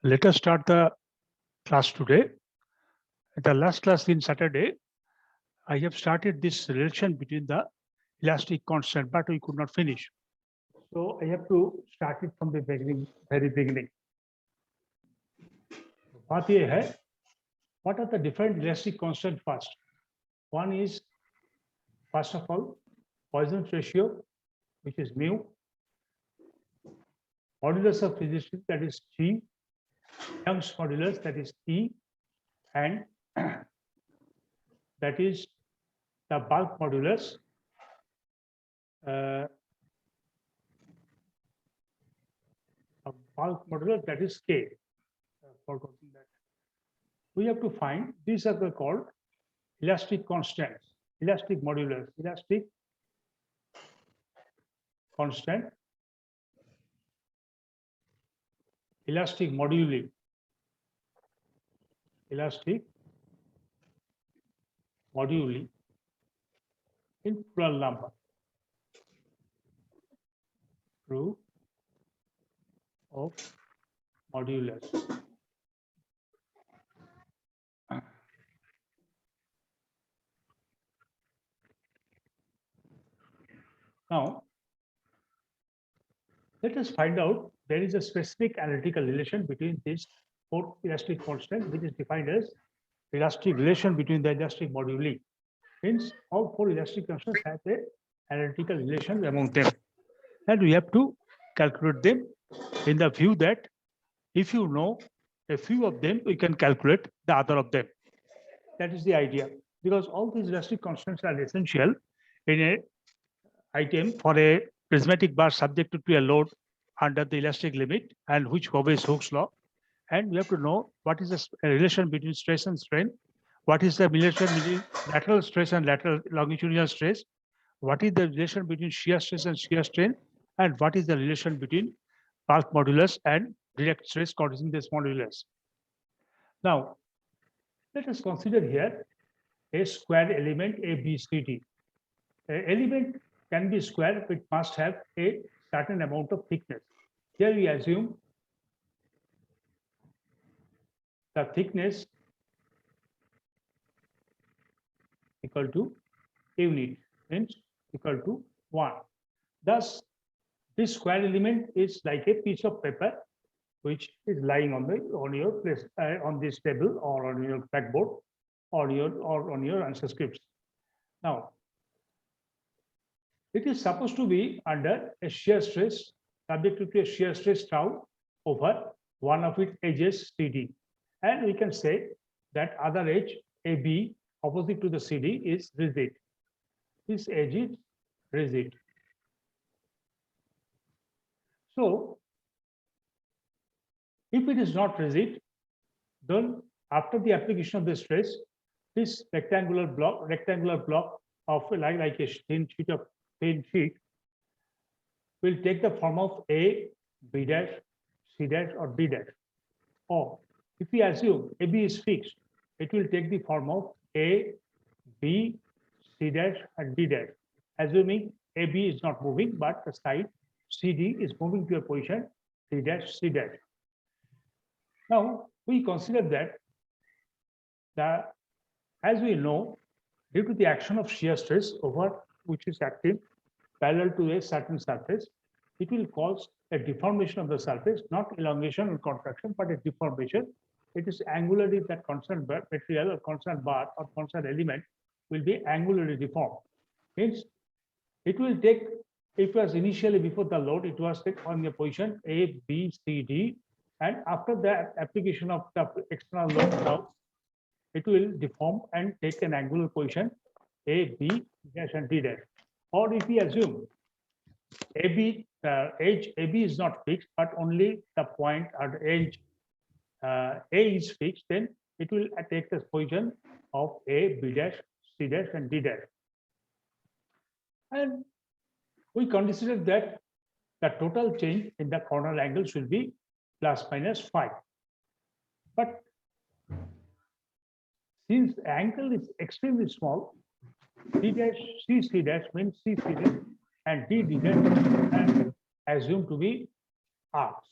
Let us start the class today. The last class in Saturday, I have started this relation between the elastic constant, but we could not finish. So I have to start it from the beginning, very beginning. बात ये है, what are the different elastic constant first? One is, first of all, Poisson's ratio, which is mu, modulus of resistance, that is G, Young's modulus, that is E, and that is the bulk modulus, that is K. Forgotten that. We have to find, these are called elastic constants, elastic modulus, elastic constant, elastic moduli, in plural number. True of modulus. Now, let us find out there is a specific analytical relation between these four elastic constants, which is defined as elastic relation between the elastic moduli. Means all four elastic constants have an analytical relation among them. And we have to calculate them in the view that if you know a few of them, we can calculate the other of them. That is the idea. Because all these elastic constants are essential in a item for a prismatic bar subjected to a load under the elastic limit and which obeys Hooke's law. And we have to know what is the relation between stress and strain, what is the relation between lateral stress and lateral longitudinal stress, what is the relation between shear stress and shear strain, and what is the relation between bulk modulus and direct stress causing this modulus. Now, let us consider here a square element A, B, C, D. An element can be square, but it must have a certain amount of thickness. Here we assume the thickness equal to unit, means equal to 1. Thus, this square element is like a piece of paper which is lying on your place on this table or on your blackboard or on your answer scripts. Now, it is supposed to be under a shear stress, subject to a shear stress tau over one of its edges CD. And we can say that other edge AB opposite to the CD is rigid. This edge is rigid. So, if it is not rigid, then after the application of the stress, this rectangular block of like a thin sheet will take the form of A, B dash, C dash, or D dash. Or if we assume AB is fixed, it will take the form of A, B, C dash, and D dash. Assuming AB is not moving, but the side CD is moving to a position D dash, C dash. Now, we consider that as we know, due to the action of shear stress over which is acting parallel to a certain surface, it will cause a deformation of the surface, not elongation or contraction, but a deformation. It is angularly that constant material or constant bar or constant element will be angularly deformed. Hence, it will take, it was initially before the load, it was on the position A, B, C, D, and after the application of the external load now, it will deform and take an angular position A, B, dash, and D dash. Or if we assume AB, edge AB is not fixed, but only the point at the edge A is fixed, then it will take the position of A, B dash, C dash, and D dash. And we consider that the total change in the corner angle should be plus minus 5. But since the angle is extremely small, C dash, C dash means C dash and D dash and assumed to be arcs.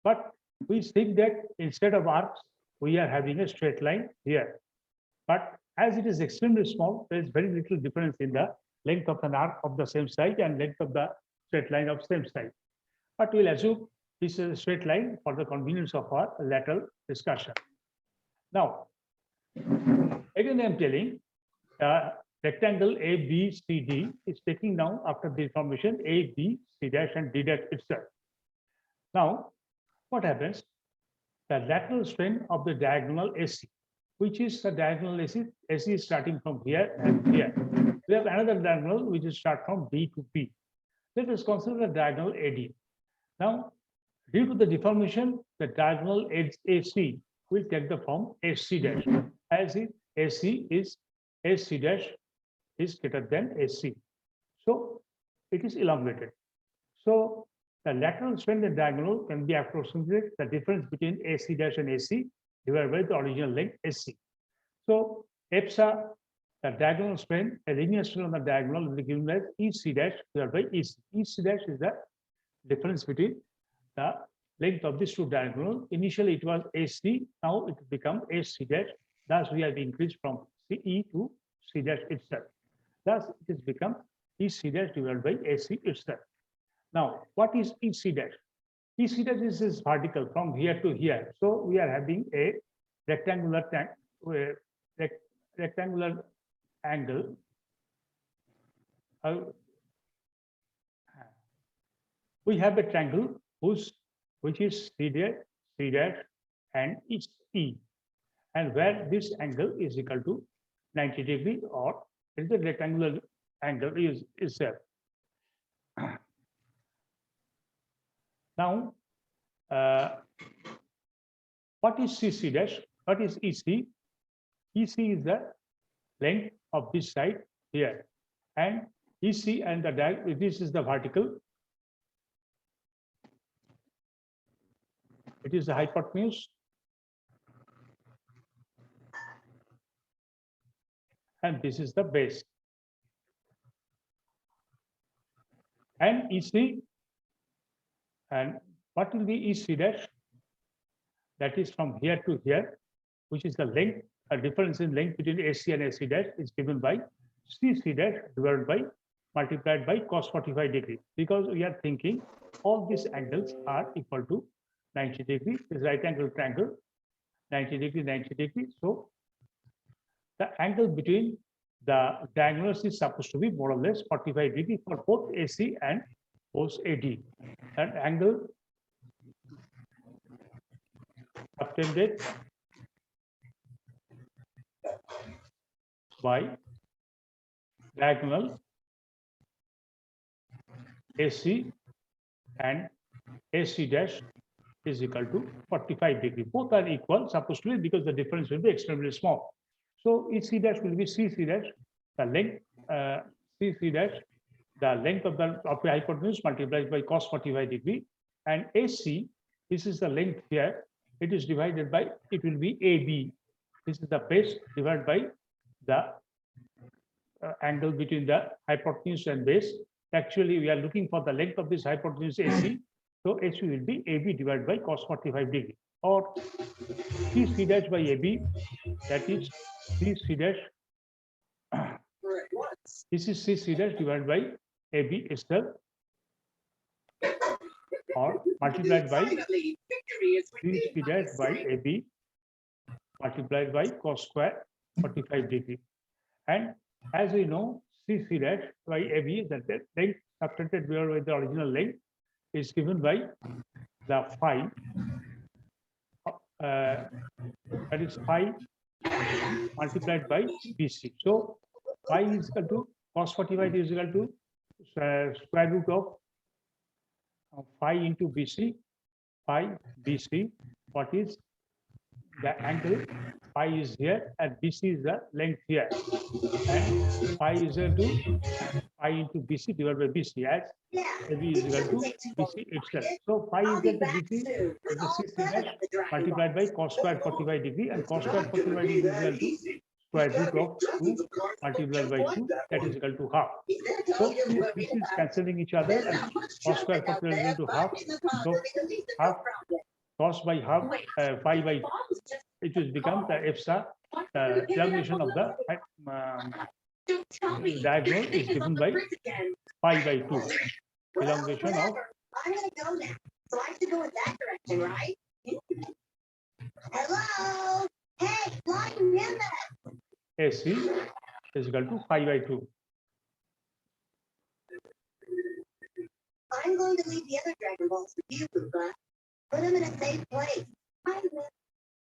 But we think that instead of arcs, we are having a straight line here. But as it is extremely small, there is very little difference in the length of an arc of the same side and length of the straight line of same side. But we'll assume this is a straight line for the convenience of our lateral discussion. Now, again, I'm telling rectangle ABCD is taking now after the formation A, B, C dash and D dash itself. Now, what happens? The lateral strain of the diagonal AC, which is the diagonal AC is starting from here and here. We have another diagonal which is start from B to B. Let us consider the diagonal AD. Now, due to the deformation, the diagonal AC will take the form AC dash, as if AC dash is greater than AC. So it is elongated. So the lateral strain and diagonal can be approximated the difference between AC dash and AC divided by the original length AC. So EPSA, the diagonal strain, a linear strain on the diagonal will be given as EC dash divided by EC. EC dash is the difference between the length of these two diagonals. Initially it was AC, now it become AC dash. Thus we have increased from CE to C dash itself. Thus it has become EC dash divided by AC itself. Now, what is EC dash? EC dash is vertical from here to here. So we are having a rectangular rectangular angle. We have a triangle which is C dash, and E, and where this angle is equal to 90 degree, or is the rectangular angle is there. Now, what is CC dash? What is EC? EC is the length of this side here, and EC and the this is the vertical. It is the hypotenuse, and this is the base. And EC, and what will be EC dash? That is from here to here, which is the length, a difference in length between AC and AC dash is given by CC dash divided by multiplied by cos 45 degree, because we are thinking all these angles are equal to 90 degree. This right angle triangle, 90 degree, 90 degree. So the angle between the diagonals is supposed to be more or less 45 degree for both AC and both AD. And angle obtained by diagonal AC and AC dash is equal to 45 degree. Both are equal, supposed to be, because the difference will be extremely small. So EC dash will be CC dash, the length, CC dash, the length of the hypotenuse multiplied by cos 45 degree, and AC, this is the length here, it is divided by, it will be AB. This is the base divided by the angle between the hypotenuse and base. Actually, we are looking for the length of this hypotenuse AC. So AC will be AB divided by cos 45 degree, or CC dash by AB, that is CC dash. This is CC dash divided by AB itself, or multiplied by CC dash by AB multiplied by cos square 45 degree. And as we know, CC dash by AB, that length subtracted by the original length, is given by the phi, that is phi multiplied by BC. So phi is equal to cos 45 is equal to square root of phi into BC, phi BC. What is the angle? Phi is here and BC is the length here, and phi is equal to phi into BC divided by BC, as AB is equal to BC itself. So phi is equal to BC is the 60 dash multiplied by cos square 45 degree, and cos square 45 degree is equal to square root of 2 multiplied by 2, that is equal to half. So this is cancelling each other, and cos square 45 is equal to half. So half cos by half phi by, it will become the EPSA, the elongation of the diagonal is given by pi by 2, elongation of. I'm gonna go now, so I have to go in that direction, right? Hello? Hey, flying Nimbus! AC is equal to pi by 2. I'm going to leave the other Dragon Balls with you, Luca. Put them in a safe place.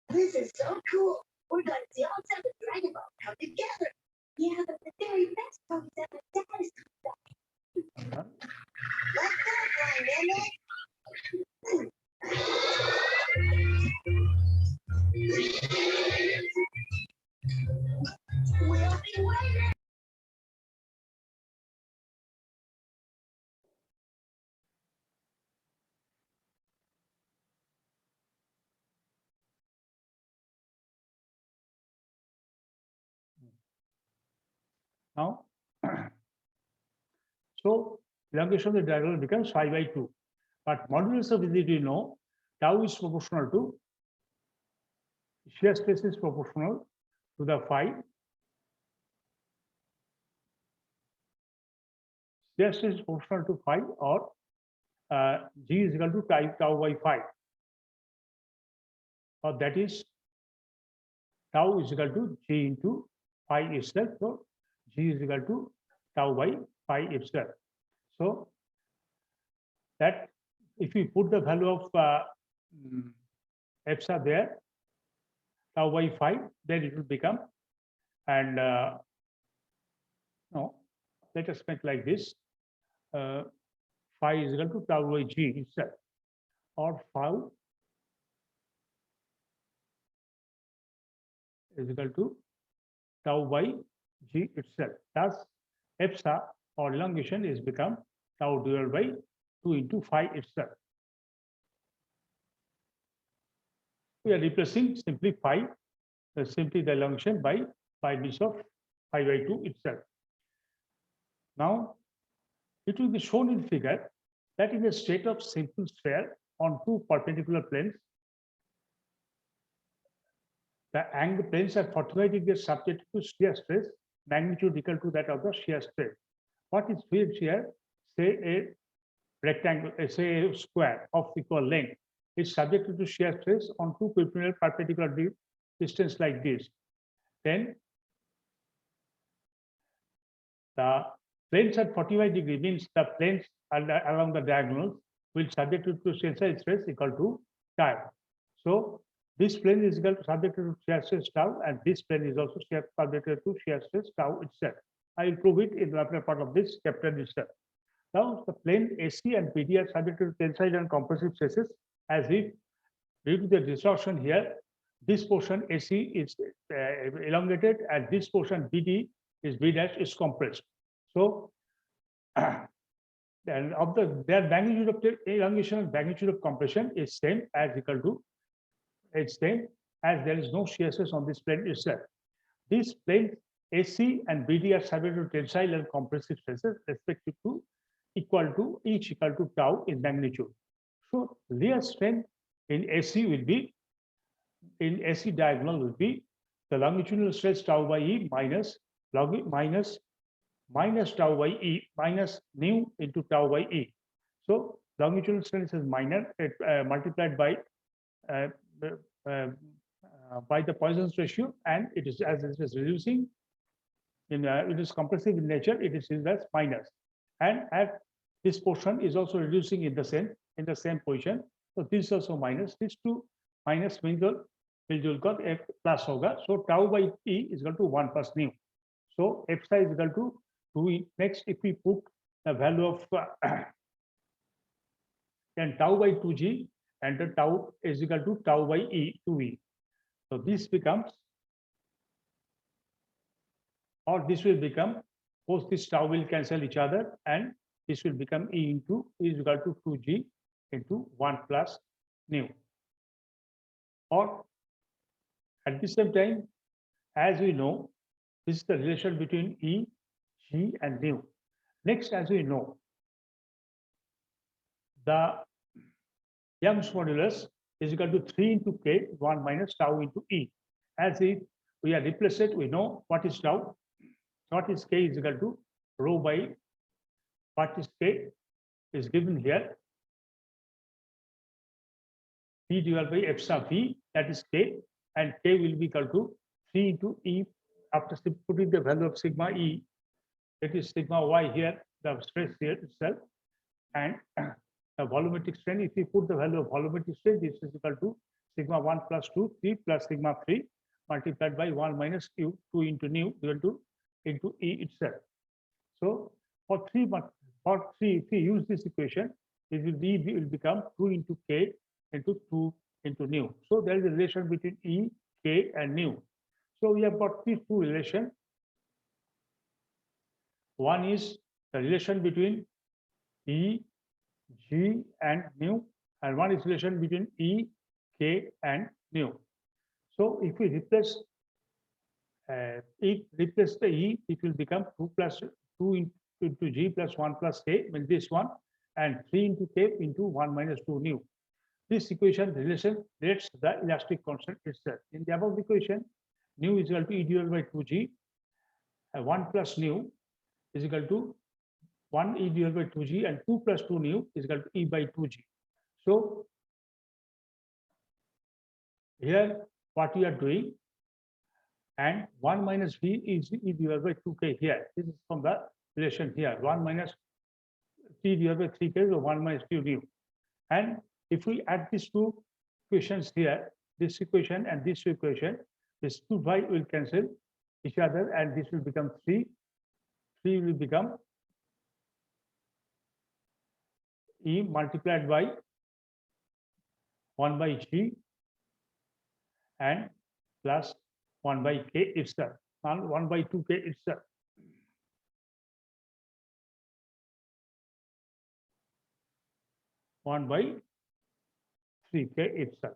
This is so cool. We're going to see all 7 Dragon Balls come together. Yeah, but the very best comes at the saddest. Let's go, Flying Nimbus! We'll be waiting. Now, so elongation of the diagonal becomes phi by 2. But modulus of visit, you know, tau is proportional to, shear stress is proportional to the phi. Shear stress is proportional to phi, or G is equal to tau by phi. Or that is tau is equal to G into phi itself. So G is equal to tau by phi itself. So that if we put the value of EPSA there, tau by phi, then it will become, and no, let us make like this. Phi is equal to tau by G itself, or phi is equal to tau by G itself. Thus, EPSA or elongation is become tau divided by 2 into phi itself. We are replacing simply phi, simply the elongation by pi base of phi by 2 itself. Now, it will be shown in figure that in a state of simple sphere on 2 perpendicular planes, the angle planes are 45 degrees subject to shear stress, magnitude equal to that of the shear stress. What is filled here? Say a rectangle, say a square of equal length is subjected to shear stress on 2 perpendicular distance like this. Then the planes at 45 degrees means the planes along the diagonals will subjected to tensile stress equal to tau. So this plane is equal to subjected to shear stress tau, and this plane is also subjected to shear stress tau itself. I will prove it in the latter part of this chapter itself. Now the plane AC and BD are subjected to tensile and compressive stresses, as if due to the distortion here, this portion AC is elongated and this portion BD is B dash is compressed. So and of their magnitude of elongation and magnitude of compression is same as equal to, it's same as there is no shear stress on this plane itself. These planes AC and BD are subjected to tensile and compressive stresses respective to each equal to tau in magnitude. So real strength in AC will be, in AC diagonal will be the longitudinal stress tau by E minus tau by E minus nu into tau by E. So longitudinal stress is minor, multiplied by the Poisson's ratio, and it is, as it is reducing in it is compressive in nature, it is seen as minus, and at this portion is also reducing in the same position. So this is also minus. These two minus मिलजुल कर एक plus होगा. So tau by E is equal to 1 plus nu. So EPSA is equal to 2E. Next, if we put the value of then tau by 2G, and the tau is equal to tau by E 2E. So this becomes, or this will become, both this tau will cancel each other, and this will become E into E is equal to 2G into 1 plus nu. Or at the same time, as we know, this is the relation between E, G, and nu. Next, as we know, the Young's modulus is equal to 3 into k, 1 minus tau into E. As if we are replaced it, we know what is tau. What is k is equal to rho by what is k is given here. P divided by epsilon V, that is k, and k will be equal to 3 into E after putting the value of sigma E, that is sigma y here, the stress here itself, and the volumetric strain, if we put the value of volumetric strain, this is equal to sigma 1 plus 2, 3 plus sigma 3 multiplied by 1 minus q, 2 into nu equal to into E itself. So for 3, if we use this equation, it will become 2 into k into 2 into nu. So there is a relation between E, k, and nu. So we have got these two relations. One is the relation between E, G, and nu, and one is relation between E, k, and nu. So if we replace the E, it will become 2 plus 2 into G plus 1 plus k, means this one, and 3 into k into 1 minus 2 nu. This equation relation relates to the elastic constant itself. In the above equation, nu is equal to E divided by 2G, and 1 plus nu is equal to 1 E divided by 2G, and 2 plus 2 nu is equal to E by 2G. So here what we are doing, and 1 minus V is E divided by 2K here. This is from the relation here. 1 minus T divided by 3K, so 1 minus 2 nu. And if we add these two equations here, this equation and this equation, this 2y will cancel each other, and this will become 3. 3 will become E multiplied by 1 by G and plus 1 by K itself, and 1 by 2K itself. One by 3K itself.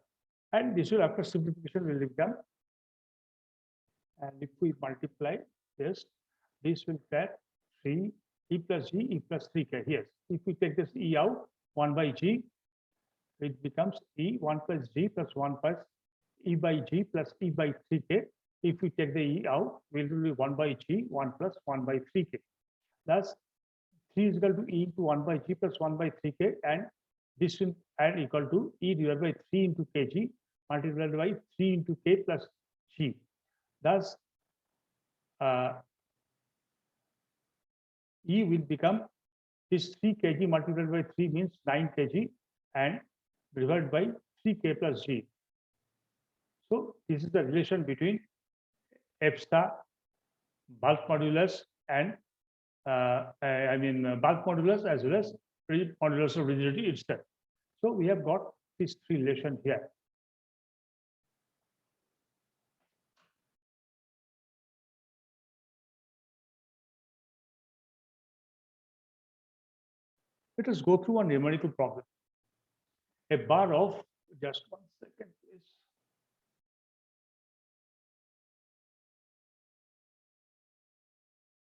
And this will, after simplification, will become, and if we multiply this, this will get 3 E plus G, E plus 3K. Yes, if we take this E out, 1 by G, it becomes E 1 plus G plus 1 plus E by G plus E by 3K. If we take the E out, it will be 1 by G, 1 plus 1 by 3K. Thus, 3 is equal to E into 1 by G plus 1 by 3K, and this will add equal to E divided by 3 into kg multiplied by 3 into k plus g. Thus, E will become this 3 kg multiplied by 3 means 9 kg, and divided by 3k plus g. So this is the relation between F star, bulk modulus, and bulk modulus as well as modulus of rigidity itself. So we have got these three relations here. Let us go through a numerical problem. A bar of, just 1 second, please.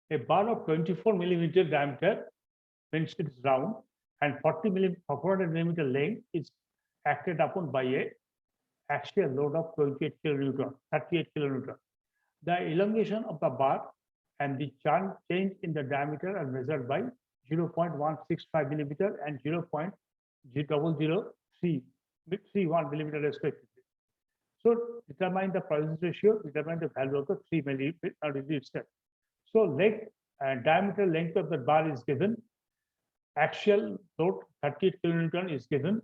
A bar of 24 millimeter diameter, means it is round, and 400 millimeter length is acted upon by a axial load of 38 kilonewton. The elongation of the bar and the change in the diameter are measured by 0.165 millimeter and 0.0031 millimeter respectively. So determine the Poisson's ratio, determine the value of the 3 millimeter itself. So length and diameter length of the bar is given. Axial load 38 kilonewton is given.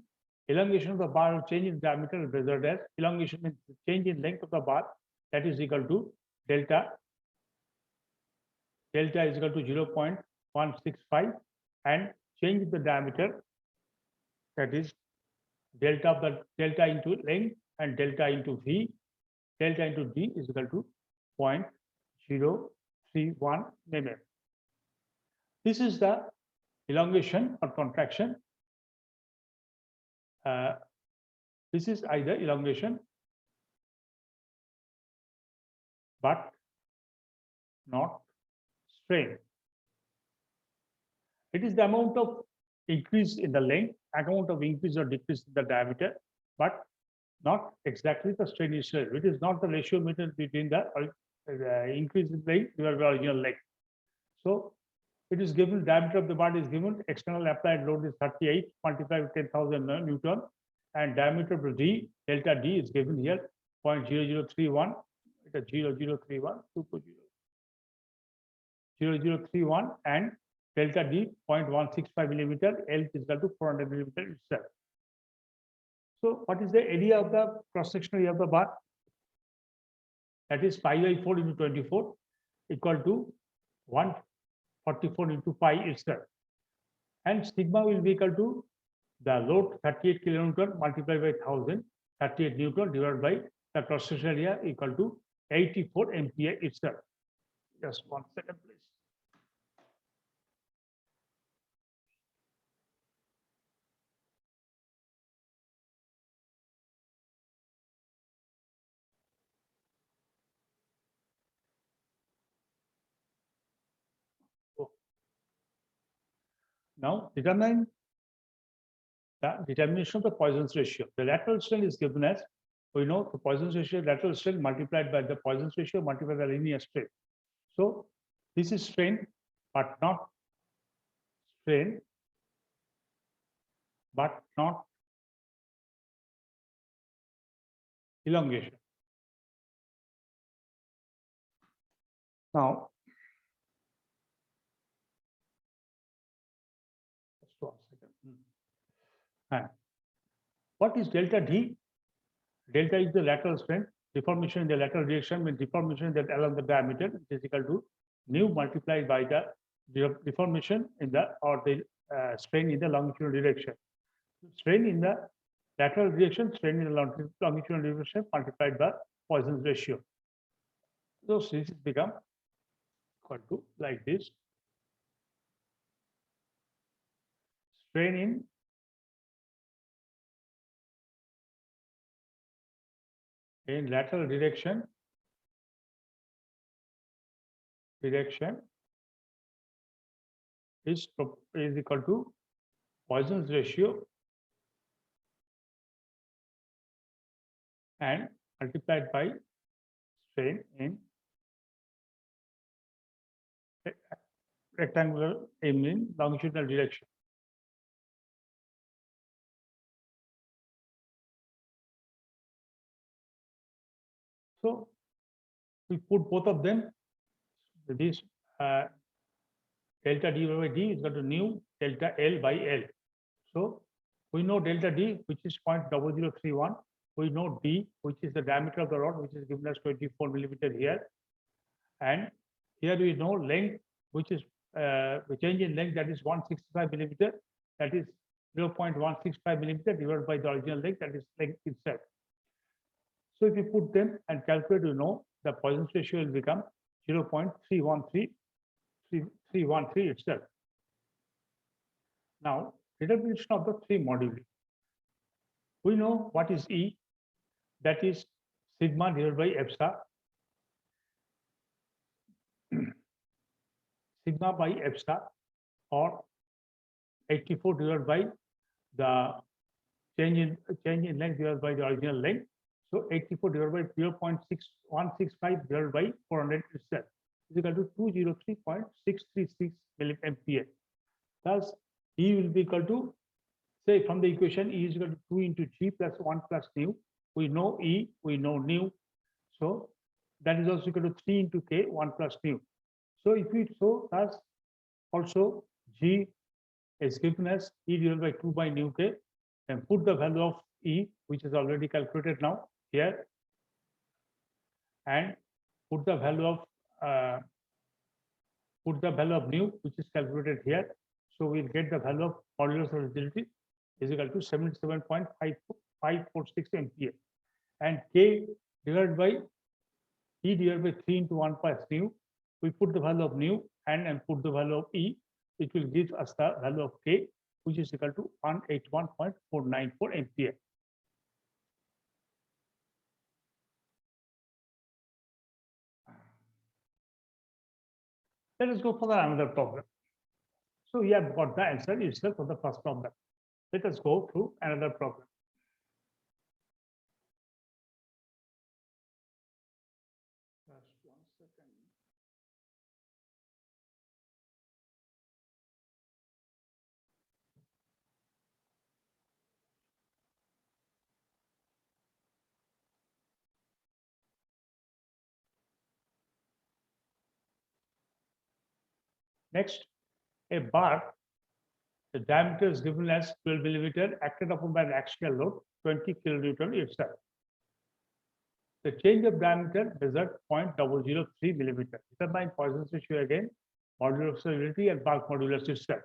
Elongation of the bar or change in diameter is measured as elongation means change in length of the bar, that is equal to delta. Delta is equal to 0.165, and change in the diameter, that is delta of the delta into length and delta into V. Delta into D is equal to 0.031 mm. This is the elongation or contraction. This is either elongation but not strain. It is the amount of increase in the length, amount of increase or decrease in the diameter, but not exactly the strain itself. It is not the ratio meter between the increase in length divided by original length. So it is given diameter of the bar is given, external applied load is 38 multiplied with 10,000 Newton, and diameter of the D, delta D is given here 0.0031, it is 0031, 0031, and delta D 0.165 millimeter, L is equal to 400 millimeter itself. So what is the area of the cross-sectional area of the bar? That is pi by 4 into 24 equal to 144 into pi itself. And sigma will be equal to the load 38 kilonewton multiplied by 1000, 38 Newton divided by the cross-sectional area equal to 84 MPa itself. Just 1 second, please. Now determine the determination of the Poisson's ratio. The lateral strain is given as, we know the Poisson's ratio, lateral strain multiplied by the Poisson's ratio multiplied by the linear strain. So this is strain, but not strain, but not elongation. Now, just 1 second. And what is delta D? Delta is the lateral strain. Deformation in the lateral direction means deformation that along the diameter is equal to nu multiplied by the deformation in the or the strain in the longitudinal direction. Strain in the lateral direction, strain in the longitudinal direction multiplied by Poisson's ratio. So this become equal to like this. Strain in lateral direction is equal to Poisson's ratio and multiplied by strain in rectangular in longitudinal direction. So we put both of them. This delta D by D is equal to nu delta L by L. So we know delta D, which is 0.0031. We know D, which is the diameter of the rod, which is given as 24 millimeter here. And here we know length, which is the change in length, that is 165 millimeter, that is 0.165 millimeter divided by the original length, that is length itself. So if you put them and calculate, you know the Poisson's ratio will become 0.313 itself. Now, determination of the three moduli. We know what is E, that is sigma divided by epsilon. Sigma by epsilon, or 84 divided by the change in length divided by the original length. So 84 divided by 0.6165 divided by 400 itself is equal to 203.636 milliampere. Thus, E will be equal to, say from the equation, E is equal to 2 into G plus 1 plus nu. We know E, we know nu. So that is also equal to 3 into K, 1 plus nu. So if we so thus also G is given as E divided by 2 by nu K, and put the value of E, which is already calculated now here, and put the value of nu, which is calculated here. So we'll get the value of modulus of rigidity is equal to 77.546 MPa, and K divided by E divided by 3 into 1 plus nu. We put the value of nu and put the value of E. It will give us the value of K, which is equal to 181.494 MPa. Let us go for another problem. So we have got the answer itself for the first problem. Let us go through another problem. Next, a bar, the diameter is given as 12 millimeter, acted upon by an axial load 20 kilonewton itself. The change of diameter measured 0.003 millimeter. Determine Poisson's ratio again, modulus of stability and bulk modulus itself.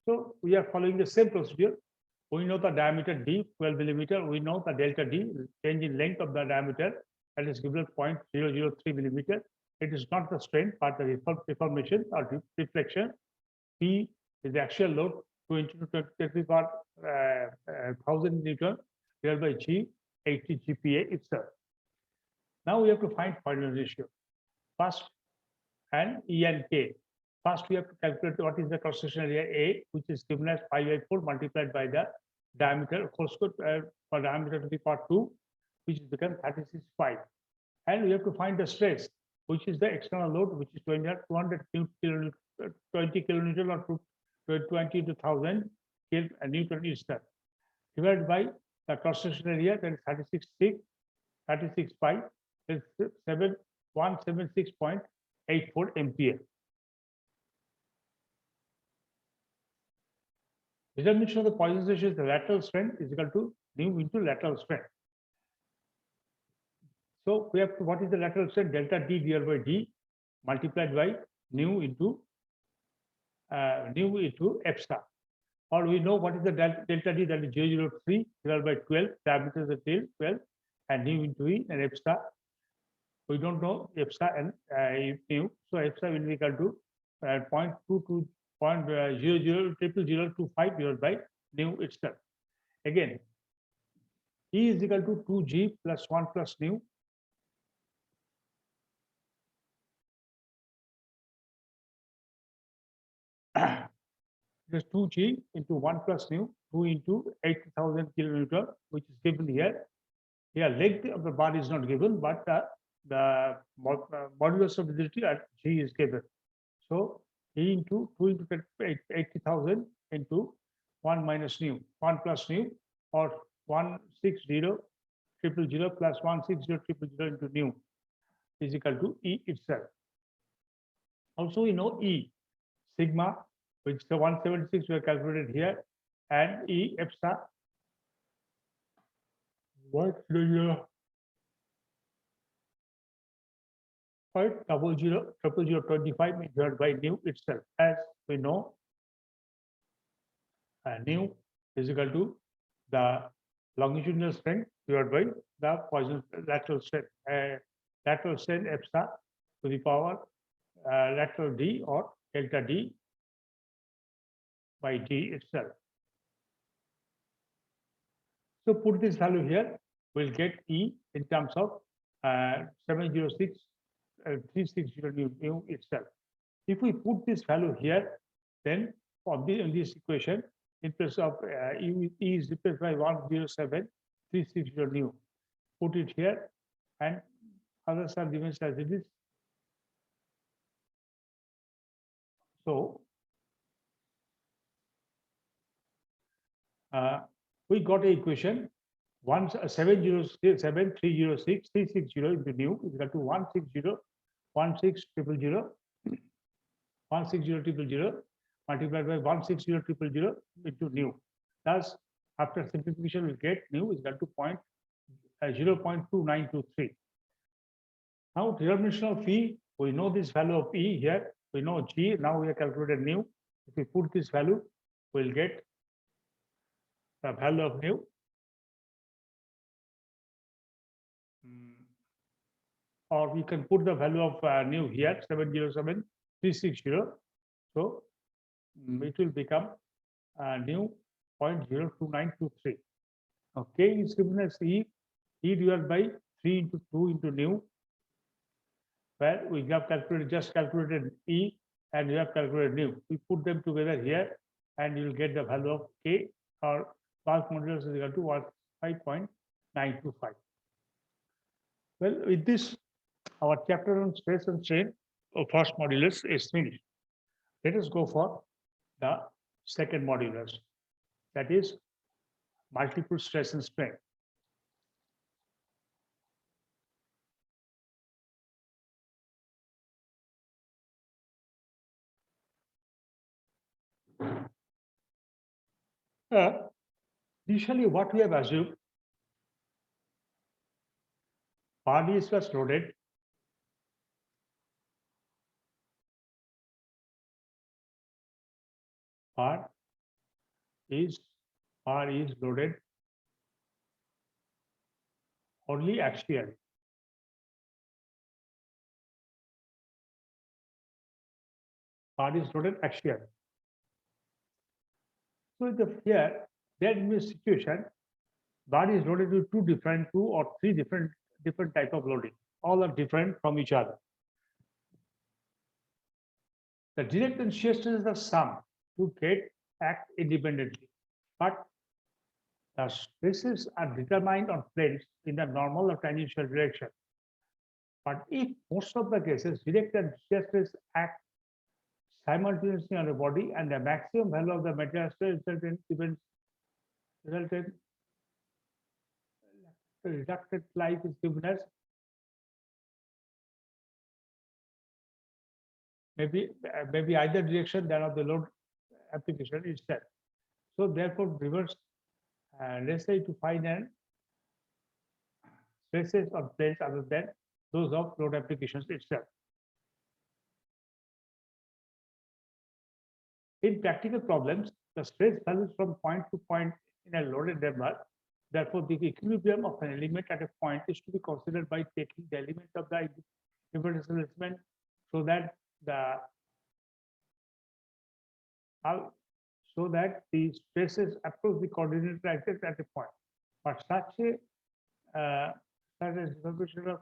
So we are following the same procedure. We know the diameter D, 12 millimeter. We know the delta D, change in length of the diameter, that is given 0.003 millimeter. It is not the strain, but the deformation or deflection. P is the axial load 2 into 10 power 1000 Newton divided by G, 80 GPa itself. Now we have to find Poisson ratio. First, and E and K. First, we have to calculate what is the cross-section area A, which is given as pi by 4 multiplied by the diameter, whole square for diameter to the power 2, which is become 36.5. And we have to find the stress, which is the external load, which is 20 kilonewton or 20 to 1000 Newton itself, divided by the cross-section area, that is 36.5, is 176.84 MPa. Determination of the Poisson's ratio is the lateral strain is equal to nu into lateral strain. So we have to, what is the lateral strain? Delta D divided by D multiplied by nu into F star. Or we know what is the delta D, that is 0.003 divided by 12, diameter of the tail 12, and nu into E and F star. We don't know F star and nu, so F star will be equal to 0.22 0.000025 divided by nu itself. Again, E is equal to 2G plus 1 plus nu. This 2G into 1 plus nu, 2 into 80,000 kilonewton, which is given here. Here, length of the bar is not given, but the modulus of rigidity at G is given. So E into 2 into 80,000 into 1 minus nu, 1 plus nu, or 160,000 plus 160,000 into nu is equal to E itself. Also, we know E, sigma, which is the 176 we have calculated here, and E F star 100.0025 divided by nu itself. As we know, nu is equal to the longitudinal strain divided by the Poisson's lateral strain. Lateral strain F star to the power lateral D or delta D by D itself. So put this value here, we'll get E in terms of 706,360 nu itself. If we put this value here, then in this equation, in place of E is replaced by 107,360 nu. Put it here, and others are given as it is. So we got an equation 707,306,360 into nu is equal to 160,000 multiplied by 160,000 into nu. Thus, after simplification, we get nu is equal to 0.2923. Now, determination of E, we know this value of E here, we know G, now we have calculated nu. If we put this value, we'll get the value of nu. Or we can put the value of nu here, 707,360. So it will become nu 0.02923. Okay, is given as E divided by 3 into 2 into nu, where we have just calculated E and we have calculated nu. We put them together here and you will get the value of K, or bulk modulus is equal to 5.925. Well, with this, our chapter on stress and strain of first modulus is finished. Let us go for the second modulus, that is multiple stress and strain. Initially, what we have assumed, bar is was loaded, bar is bar is loaded only axially. Bar is loaded axially. So here, there in this situation, bar is loaded with two or three different type of loading. All are different from each other. The direct and shear stresses are sum to get act independently, but the stresses are determined on planes in the normal or tangential direction. But if most of the cases direct and shear stress act simultaneously on the body and the maximum value of the material stress resultant reducted life is given as maybe either direction than of the load application itself. So therefore, reverse necessary to find an stresses on planes other than those of load applications itself. In practical problems, the stress varies from point to point in a loaded member. Therefore, the equilibrium of an element at a point is to be considered by taking the element of the impedance element so that the stresses approach the coordinate axis at a point. But such a distribution of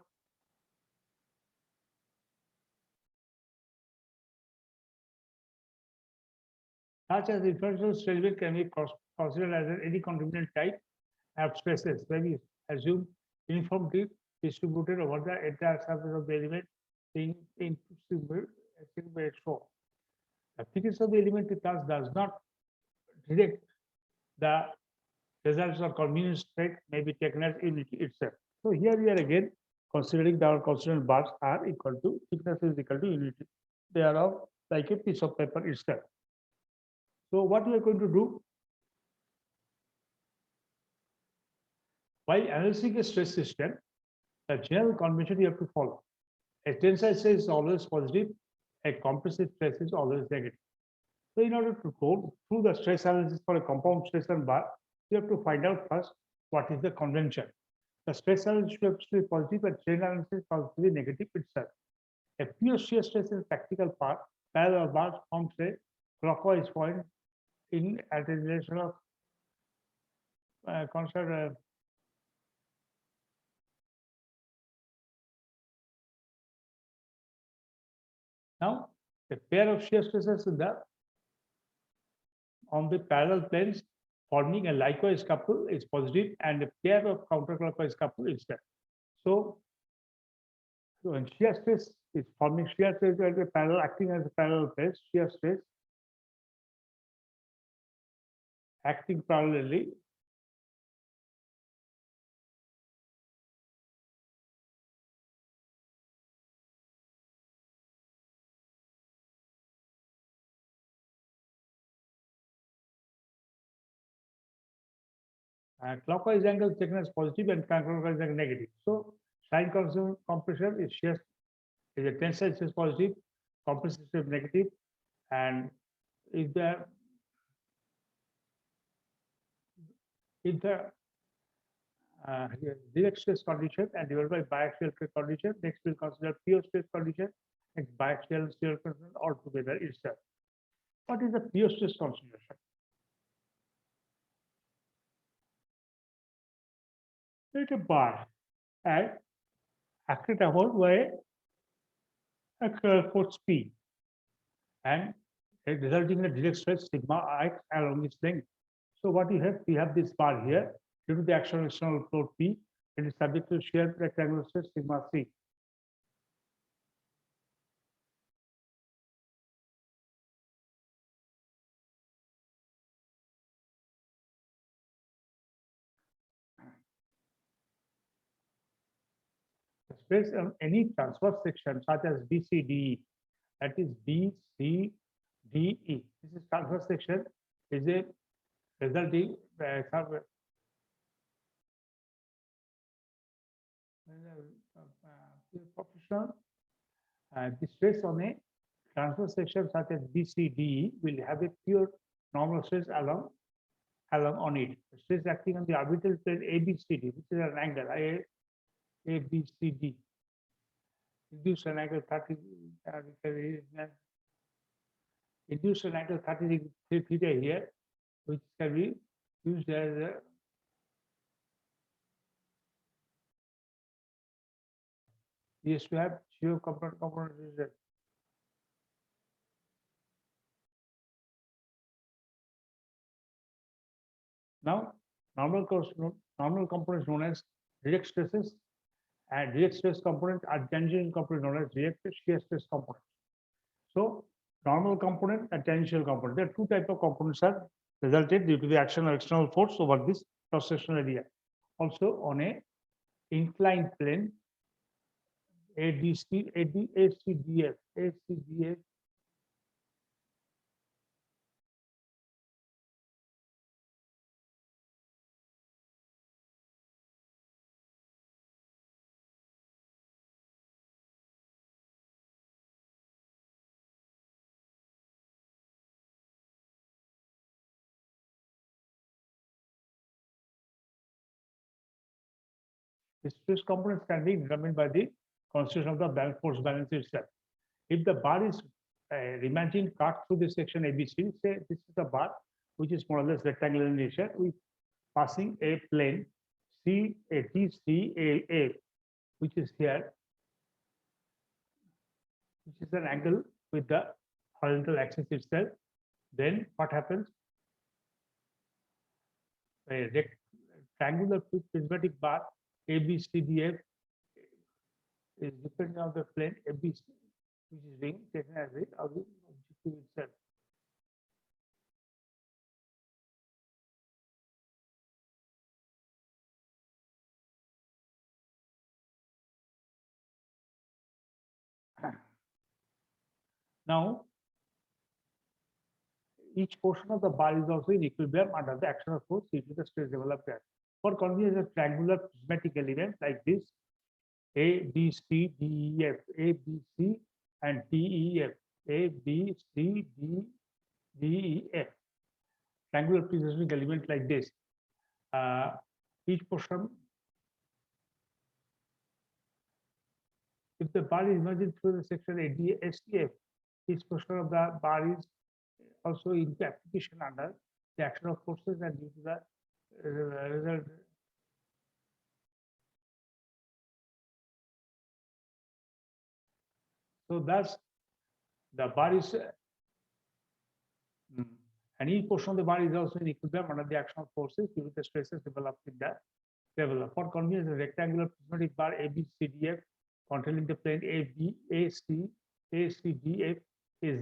such as differential straightway can be considered as any contingent type of stresses where we assume uniformly distributed over the entire surface of the element being in sigma x4. The thickness of the element thus does not direct the results or convenience state may be taken as unity itself. So here we are again considering that our constant bars are equal to thickness is equal to unity. They are of like a piece of paper itself. So what we are going to do while analyzing a stress system, the general convention you have to follow. A tensile stress is always positive, a compressive stress is always negative. So in order to go through the stress analysis for a compound stress and bar, you have to find out first what is the convention. The stress analysis should be positive and strain analysis has to be negative itself. A pure shear stress in practical part, parallel bars forms a clockwise point in at a relation of constant now a pair of shear stresses on the parallel planes forming a likewise couple is positive and a pair of counterclockwise couple is there. So when shear stress is forming shear stress as a parallel acting as a parallel plane, shear stress acting parallelly clockwise angle taken as positive and counterclockwise angle negative. So sign compression is shear is a tensile stress positive, compressive stress negative, and if the direct stress condition and divided by biaxial stress condition, next we'll consider pure stress condition and biaxial stress condition altogether itself. What is the pure stress consideration? Take a bar and acted upon by a curve force P and resulting in a direct stress sigma x along its length. So what we have this bar here due to the action of external float P, it is subject to shear rectangular stress sigma C. The stress on any transverse section such as BCDE, that is BCDE. This is transverse section is a resulting proportional. The stress on a transverse section such as BCDE will have a pure normal stress along on it. The stress acting on the orbital plane ABCD, which is an angle ABCD, induce an angle 30 induce an angle 30 theta here, which can be used as a yes to have shear component result. Now, normal components known as direct stresses and direct stress component are tangential component known as direct shear stress component. So, normal component and tangential component. There are two types of components are resulted due to the action of external force over this cross-sectional area. Also, on a inclined plane, ACDF. The stress components can be determined by the constitution of the force balance itself. If the bar is remains cut through the section ABC, say this is the bar which is more or less rectangular in nature, with passing a plane TCAA, which is here, which is an angle with the horizontal axis itself. Then what happens? A rectangular prismatic bar ABCDF is depending on the plane ABC, which is being taken as the objective itself. Now, each portion of the bar is also in equilibrium under the action of force due to the stress developed there. For convenience, a triangular prismatic element like this, A, B, C, D, E, F, A, B, C, and D, E, F, A, B, C, D, E, F. Triangular prismatic element like this. Each portion, if the bar is merged through the section ADSTF, each portion of the bar is also into application under the action of forces and due to the result. So thus the bar is and each portion of the bar is also in equilibrium under the action of forces due to the stresses developed in the level. For convenience, a rectangular prismatic bar ABCDF containing the plane ABACDF is